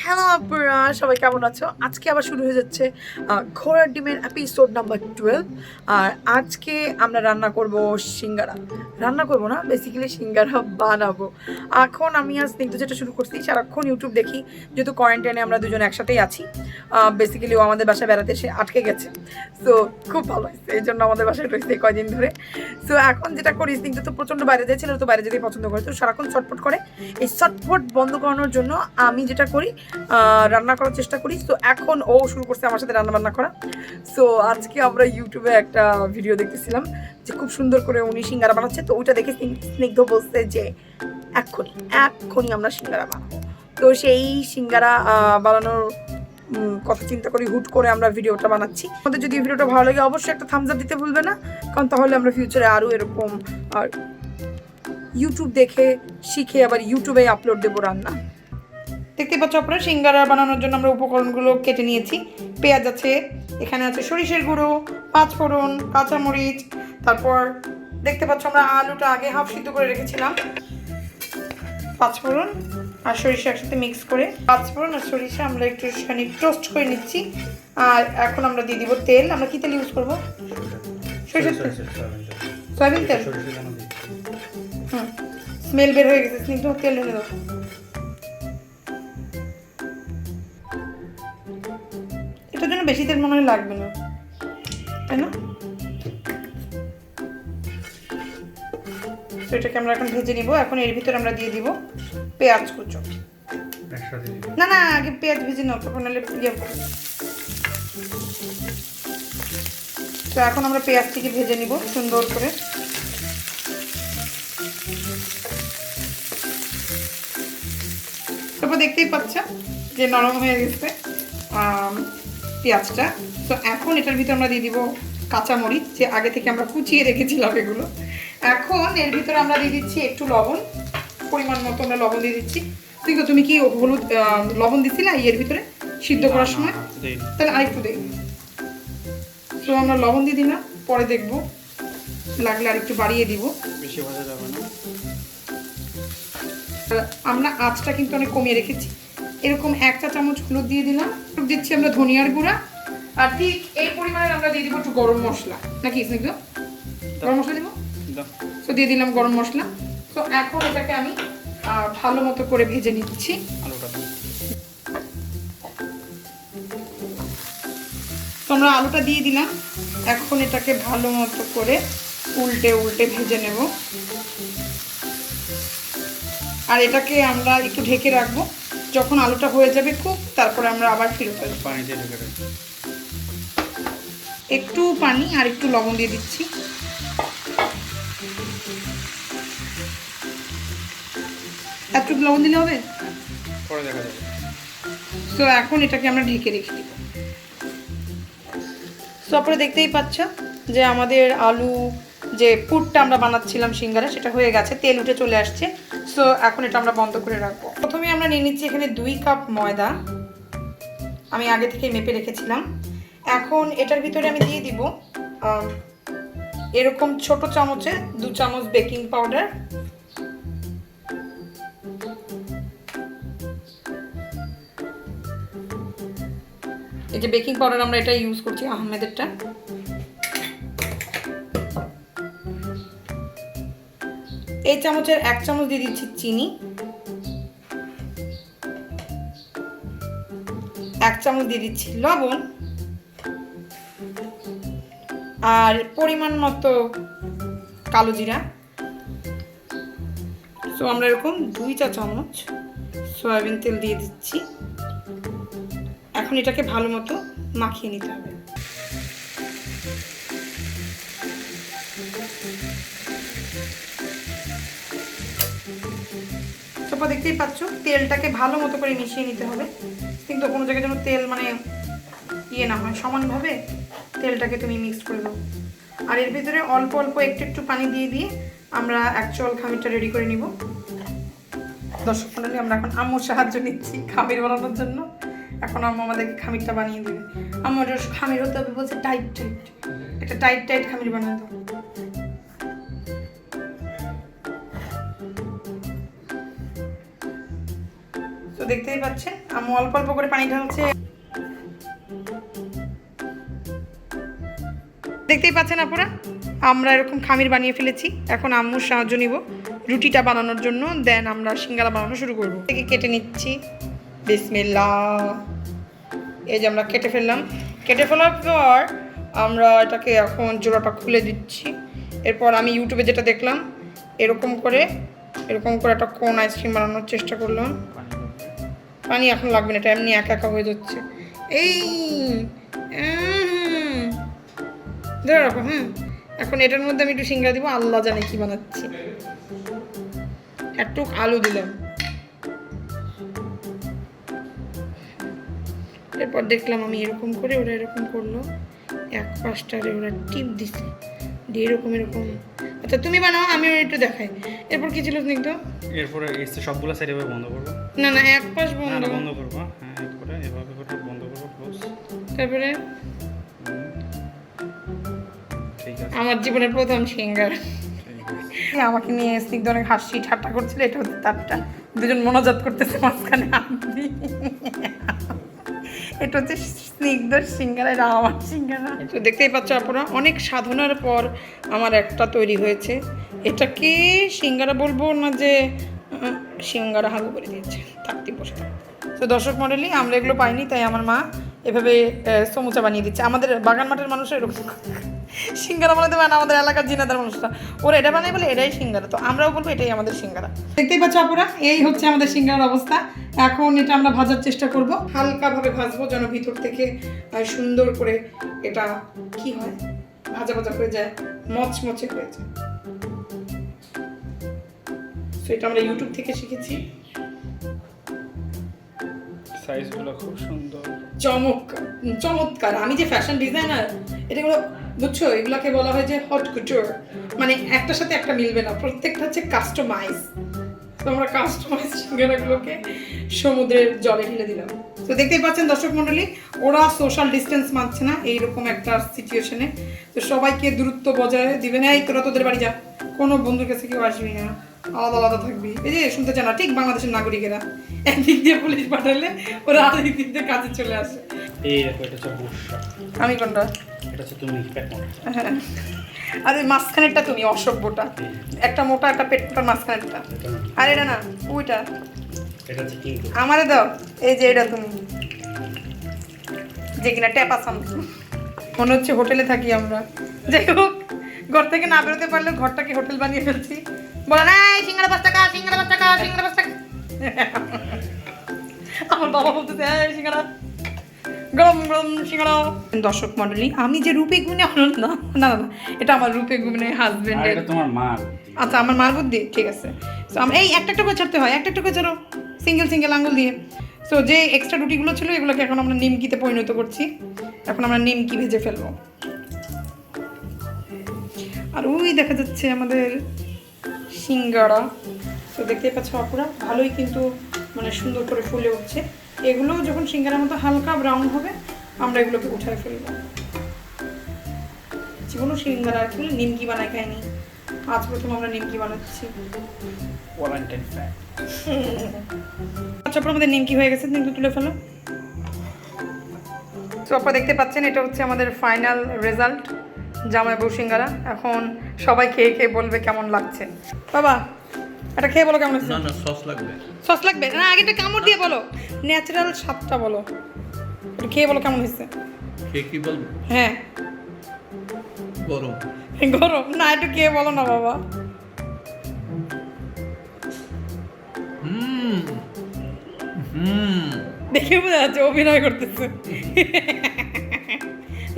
Hello আপুরা, সবাই কেমন আছো? আজকে আবার শুরু হয়ে যাচ্ছে ঘোড়ার ডিমের এপিসোড নাম্বার 12। আর আজকে আমরা রান্না করব সিঙ্গারা। রান্না করব না, বেসিক্যালি সিঙ্গারা বানাবো। এখন আমি আজ স্নিগ্ধ যেটা শুরু করছি, সারাক্ষণ ইউটিউব দেখি, যেহেতু কোয়ারেন্টাইনে আমরা দুজন একসাথেই আছি। বেসিক্যালি ও আমাদের বাসায় বেড়াতে এসে আটকে গেছে, সো খুব ভালো হয়েছে, এই জন্য আমাদের বাসায় রয়েছে কয়দিন ধরে। সো এখন যেটা করি, স্নিগ্ধ তো প্রচণ্ড বাইরে যাচ্ছিল, তো বাইরে যেতেই পছন্দ করে, তো সারাক্ষণ চটপট করে। এই চটপট বন্ধ করানোর জন্য আমি যেটা করি, রান্না করার চেষ্টা করি। তো এখন ও শুরু করছে আমার সাথে রান্না বান্না করা। সো আজকে আমরা ইউটিউবে একটা ভিডিও দেখতেছিলাম যে খুব সুন্দর করে উনি সিঙ্গারা বানাচ্ছে, তো ওইটা দেখে স্নিগ্ধ বলছে যে এক্ষুনি আমরা সিঙ্গারা বানাবো। তো সেই সিঙ্গারা বানানোর কথা চিন্তা করি হুট করে আমরা ভিডিওটা বানাচ্ছি। আমাদের যদি ভিডিওটা ভালো লাগে অবশ্যই একটা থামস আপ দিতে ভুলবে না, কারণ তাহলে আমরা ফিউচারে আরও এরকম আর ইউটিউব দেখে শিখে আবার ইউটিউবে আপলোড দেবো রান্না। দেখতে পাচ্ছ আপনারা, সিঙ্গারা বানানোর জন্য আমরা উপকরণগুলো কেটে নিয়েছি। পেঁয়াজ আছে, এখানে আছে সরিষার গুঁড়ো, পাঁচফোড়ন, কাঁচামরিচ, তারপর দেখতে পাচ্ছ আমরা আলুটা আগে হাফ সিদ্ধ করে রেখেছিলাম। পাঁচফোড়ন আর সরিষা একসাথে মিক্স করে, পাঁচফোড়ন আর সরিষা আমরা একটু টোস্ট করে নিচ্ছি। আর এখন আমরা দিয়ে দিব তেল। আমরা কি তেল ইউজ করবো? সরিষার তেল, সয়াবিন তেল। স্মেল বের হয়ে গেছে, স্নিগ্ধ তেল ঢেলে দাও। এটার জন্য বেশি তেল মনে হয় লাগবে না, তাই না? তো এটাকে আমরা এখন ভেজে নিব। এখন এর ভিতরে আমরা দিয়ে দিব পেঁয়াজ কুচো। না না, আগে পেঁয়াজ ভেজে নাও, তখন নাহলে ইয়ে। তো এখন আমরা পেঁয়াজটিকে ভেজে নিব সুন্দর করে। তারপর দেখতেই পাচ্ছ যে নরম হয়ে গেছে পেঁয়াজটা। তো এখন এটার ভিতরে আমরা দিয়ে দিব কাঁচামরিচ, যে আগে থেকে আমরা কুচিয়ে রেখেছিলাম এগুলো। এখন এর ভিতরে আমরা দিয়ে দিচ্ছি একটু লবণ, পরিমাণ মতো আমরা লবণ দিয়ে দিচ্ছি। ঠিক আছে, তুমি কি হলুদ লবণ দিচ্ছিলে এর ভিতরে সিদ্ধ করার সময়? তাহলে আরেকটু দেই। তো আমরা লবণ দিয়ে দিই না, পরে দেখবো লাগলে আরেকটু বাড়িয়ে দিব। বেশি ভাজা যাবে না। আমরা আঁচটা কিন্তু অনেক কমিয়ে রেখেছি। এরকম 1 চা চামচ হলুদ দিয়ে দিলাম, দিচ্ছি আমরা ধনিয়ার গুঁড়া, আর ঠিক এই পরিমাণে আমরা দিয়ে দিব একটু গরম মশলা। নাকি স্নিগ্ধ গরম মশলা দিব? তো দিয়ে দিলাম গরম মশলা। তো এখন এটাকে আমি ভালো মতো করে ভেজে নিচ্ছি। তো আমরা আলুটা দিয়ে দিলাম। এখন এটাকে ভালো মতো করে উল্টে উল্টে ভেজে নেব। আর এটাকে আমরা একটু ঢেকে রাখবো, যখন আলুটা হয়ে যাবে খুব, তারপরে আমরা আবার ফিরত আসবো। পানি দিয়ে ঢেকে রাখবো, একটু পানি আর একটু লবণ দিয়ে দিচ্ছি। একটু লবণ দিলে হবে, পরে দেখা যাবে। তো এখন এটাকে আমরা ঢেকে রেখে দিব। তারপরে দেখতেই পাচ্ছ যে আমাদের আলু যে পুরটা আমরা বানাচ্ছিলাম সিঙ্গারা, সেটা হয়ে গেছে, তেল উঠে চলে আসছে। সো এখন এটা আমরা বন্ধ করে রাখবো। প্রথমে আমরা নিয়ে নিচ্ছি এখানে 2 কাপ ময়দা, আমি আগে থেকে মেপে রেখেছিলাম। এখন এটার ভিতরে আমি দিয়ে দিব এরকম ছোট চামচে 2 চামচ বেকিং পাউডার, এই যে বেকিং পাউডার আমরা এটা ইউজ করছি আহমেদেরটা। এই চামচের 1 চামচ দিয়ে দিচ্ছি চিনি, 1 চামচ দিয়ে দিচ্ছি লবণ, আর পরিমাণ মতো কালো জিরা। তো আমরা এরকম 2 চা চামচ সয়াবিন তেল দিয়ে দিচ্ছি। এখন এটাকে ভালো মতো মাখিয়ে নিতে হবে। তারপর দেখতেই পাচ্ছ তেলটাকে ভালো মতো করে মিশিয়ে নিতে হবে, কিন্তু কোনো জায়গায় যেন তেল মানে ইয়ে না হয়, সমানভাবে তেলটাকে তুমি মিক্স করে দাও। আর এর ভিতরে অল্প অল্প একটু একটু পানি দিয়ে দিয়ে আমরা অ্যাকচুয়াল খামিরটা রেডি করে নিব। দর্শক মণ্ডলী, আমরা এখন আম্মুর সাহায্য নিচ্ছি খামির বানানোর জন্য। এখন আম্মু আমাদেরকে খামিরটা বানিয়ে দেবে। আম্মুর খামির হতে হবে বলছে টাইট টাইট, একটা টাইট টাইট খামির বানাতে হবে। তো দেখতেই পাচ্ছেন আমি অল্প অল্প করে পানি ঢালছে। দেখতেই পাচ্ছেন আপনারা, আমরা এরকম খামির বানিয়ে ফেলেছি। এখন আম্মুর সাহায্য নিব রুটিটা বানানোর জন্য, দেন আমরা সিঙ্গারা বানানো শুরু করবো। থেকে কেটে নিচ্ছি, বিসমিল্লাহ। এই যে আমরা কেটে ফেললাম। কেটে ফেলার পর আমরা এটাকে এখন জোড়াটা খুলে দিচ্ছি। এরপর আমি ইউটিউবে যেটা দেখলাম, এরকম করে একটা কোন আইসক্রিম বানানোর চেষ্টা করলাম। পানি এখন লাগবে না, এটা এমনি একা একা হয়ে যাচ্ছে। এই ধরে রাখো। হ্যাঁ, এখন এটার মধ্যে আমি একটু সিঙ্গারা দিব। আল্লাহ জানে কি বানাচ্ছি। একটু আলু দিলাম। এরপর দেখলাম আমি এরকম করে, ওরা এরকম করলো, এক পাশটারে ওরা টিপ দিছে দিয়ে এরকম। আচ্ছা তুমি বানাও, আমি একটু দেখাই। এরপর কি ছিল স্নিগ্ধ? এরপরে সবগুলো সাইড এভাবে বন্ধ করবো। না এক পাশ বন্ধ করবো। হ্যাঁ, এরপরে এভাবে করে বন্ধ করবো, ক্লোজ। তারপরে ঠিক আছে, আমার জীবনের প্রথম সিঙ্গারা। আমাকে নিয়ে স্নিগ্ধ অনেক হাসি ঠাট্টা করছিল। এটা হচ্ছে তারটা, দুজন মনোজাত করতেছে মাঝখানে। এটা হচ্ছে স্নিগ্ধর সিঙ্গারা, এটা আমার সিঙ্গারা। তো দেখতেই পাচ্ছ আপনারা, অনেক সাধনার পর আমার একটা তৈরি হয়েছে। এটাকে সিঙ্গারা বলবো না, যে সিঙ্গারা হালু করে দিয়েছে। থাকতে বসে। তো দর্শক মণ্ডলী, আমরা এগুলো পাইনি, তাই আমার মা এভাবে সমুচা বানিয়ে দিচ্ছে। আমাদের বাগান মাঠের মানুষরা এরকম সিঙ্গারা বানাতে পারে না, আমাদের এলাকার জিনাদার মানুষরা। ওরা এটা বানায় বলে এটাই সিঙ্গারা, তো আমরাও বলবো এটাই আমাদের সিঙ্গারা। দেখতেই পাচ্ছ আপুরা, এই হচ্ছে আমাদের সিঙ্গারার অবস্থা। এখন এটা আমরা ভাজার চেষ্টা করব, হালকাভাবে ভাজবো যেন ভিতর থেকে সুন্দর করে এটা কি হয়, ভাজা হয়ে যায়, মচমচে হয়ে যায়। তো এটা আমরা ইউটিউব থেকে শিখেছি। সাইজগুলো খুব সুন্দর, চমৎকার। আমি যে ফ্যাশন ডিজাইনার, এটাগুলো বুঝছো, এগুলাকে বলা হয় যে হট কুটোর। মানে একটার সাথে একটা মিলবে না, প্রত্যেকটা হচ্ছে কাস্টমাইজ। তো আমরা কাস্টমাইজ সিঙ্গারাগুলোকে সমুদ্রের জলে ঢেলে দিলাম। তো দেখতেই পাচ্ছেন দর্শক মণ্ডলী, ওরা সোশ্যাল ডিস্টেন্স মানছে না এইরকম একটা সিচুয়েশনে। তো সবাইকে দূরত্ব বজায় দিবে না। এই তোরা তোদের বাড়ি যা, কোনো বন্ধুর কাছে কেউ আসবি না, আলাদা আলাদা থাকবি। এই যে শুনতে চান না, ঠিক বাংলাদেশের নাগরিকেরা একদিক দিয়ে পুলিশ পাঠালে ওরা আরেক দিক দিয়ে কাজে চলে আসে। এই দেখো, এটা হচ্ছে বুশরা। আমি কোনটা? এটা হচ্ছে তুমি, পেট মোটা। হ্যাঁ, আর ওই মাঝখানেরটা তুমি, অসভ্যটা। একটা মোটা, একটা পেট মোটা, মাঝখানেরটা। আর এটা না, ওইটা। এটা হচ্ছে কিংকো। আমারে দাও। এই যে এটা তুমি, যে কিনা ট্যাপা সামসু। মনে হচ্ছে হোটেলে থাকি আমরা। যাই হোক, ঘর থেকে না বেরোতে পারলে ঘরটাকে হোটেল বানিয়ে ফেলছি। বলে না সিঙ্গারা 5 টাকা, সিঙ্গারা 5 টাকা, সিঙ্গারা 5 টাকা। আমার বাবা বলতেছে সিঙ্গারা গরম গরম সিঙ্গারা। দর্শক মণ্ডলী, আমি যে রূপে গুণে না না না, এটা আমার রূপে গুণে হাজবেন্ডের। এটা তোমার মা। আচ্ছা, আমার মার বুদ্ধি, ঠিক আছে। সো আমরা এই একটা করে ছাড়তে হয়, একটা করে ছাড়ো, সিঙ্গেল আঙ্গুল দিয়ে। সো যে এক্সট্রা রুটিগুলো ছিল, এগুলোকে এখন আমরা নিমকিতে পরিণত করছি। এখন আমরা নিমকি ভেজে ফেলবো। আর ওই দেখা যাচ্ছে আমাদের সিঙ্গারা। তো দেখতেই পাচ্ছ আপুরা, ভালোই কিন্তু মানে সুন্দর করে ফুলে উঠছে। এগুলো যখন সিঙ্গারার মতো হালকা ব্রাউন হবে, আমরা এগুলোকে উঠায় ফেলবো। জীবনও সিঙ্গারা আর কি নিমকি বানায় খাইনি, আজ প্রথম আমরা নিমকি বানাচ্ছি। আচ্ছা, আমাদের নিমকি হয়ে গেছে, নিমকি তুলে ফেলো। তো আপনারা দেখতে পাচ্ছেন, এটা হচ্ছে আমাদের ফাইনাল রেজাল্ট, জামাই বউ সিঙ্গারা। এখন সবাই খেয়ে খেয়ে বলবে কেমন লাগছে। বাবা, এটা খেয়ে বলো কেমন হচ্ছে। না সস লাগবে। সস লাগবে না, আগে একটা কামড় দিয়ে বলো, ন্যাচারাল স্বাদটা বলো। এটা খেয়ে বলো কেমন হয়েছে। খেয়ে কি বলবো? হ্যাঁ, গরম। গরম না, একটু খেয়ে বলো না বাবা। দেখে বোঝা যাচ্ছে অভিনয় করতেছে।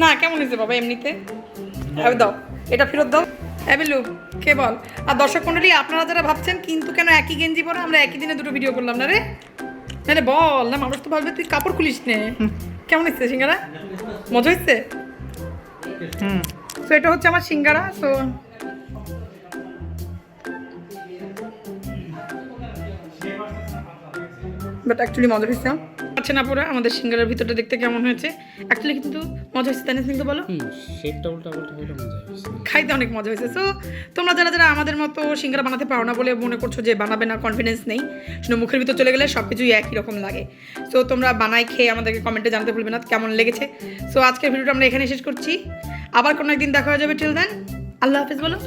না, কেমন হয়েছে বাবা এমনিতে? দাও, এটা ফেরত দাও। বিলু, খেয়ে বল। আর দর্শক মণ্ডলী, আপনারা যারা ভাবছেন কিন্তু কেন একই গেঞ্জি পরে আমরা একই দিনে দুটো ভিডিও করলাম না রে, না বল না, মানুষ তো ভাববে তুই কাপড় খুলিস নে। কেমন হচ্ছে সিঙ্গারা? মজা হচ্ছে? তো এটা হচ্ছে আমার সিঙ্গারা। তো বাট অ্যাকচুয়ালি মজা হচ্ছে। পাচ্ছেন আপুরা আমাদের সিঙ্গারার ভিতরটা দেখতে কেমন হয়েছে। অ্যাকচুয়ালি কিন্তু মজা হয়েছে, তাই না স্নিগ্ধ বলো? শেপটা উল্টা উল্টা হলে মজা হয়েছে, খাইতে অনেক মজা হয়েছে। সো তোমরা যারা যারা আমাদের মতো সিঙ্গারা বানাতে পারো না বলে মনে করছো যে বানাবে না, কনফিডেন্স নেই, শুনে মুখের ভিতর চলে গেলে সব কিছুই একই রকম লাগে। সো তোমরা বানাই খেয়ে আমাদেরকে কমেন্টে জানাতে ভুলবে না কেমন লেগেছে। সো আজকের ভিডিওটা আমরা এখানে শেষ করছি, আবার কোনো একদিন দেখা হয়ে যাবে। টিল দেন আল্লাহ হাফেজ বলো।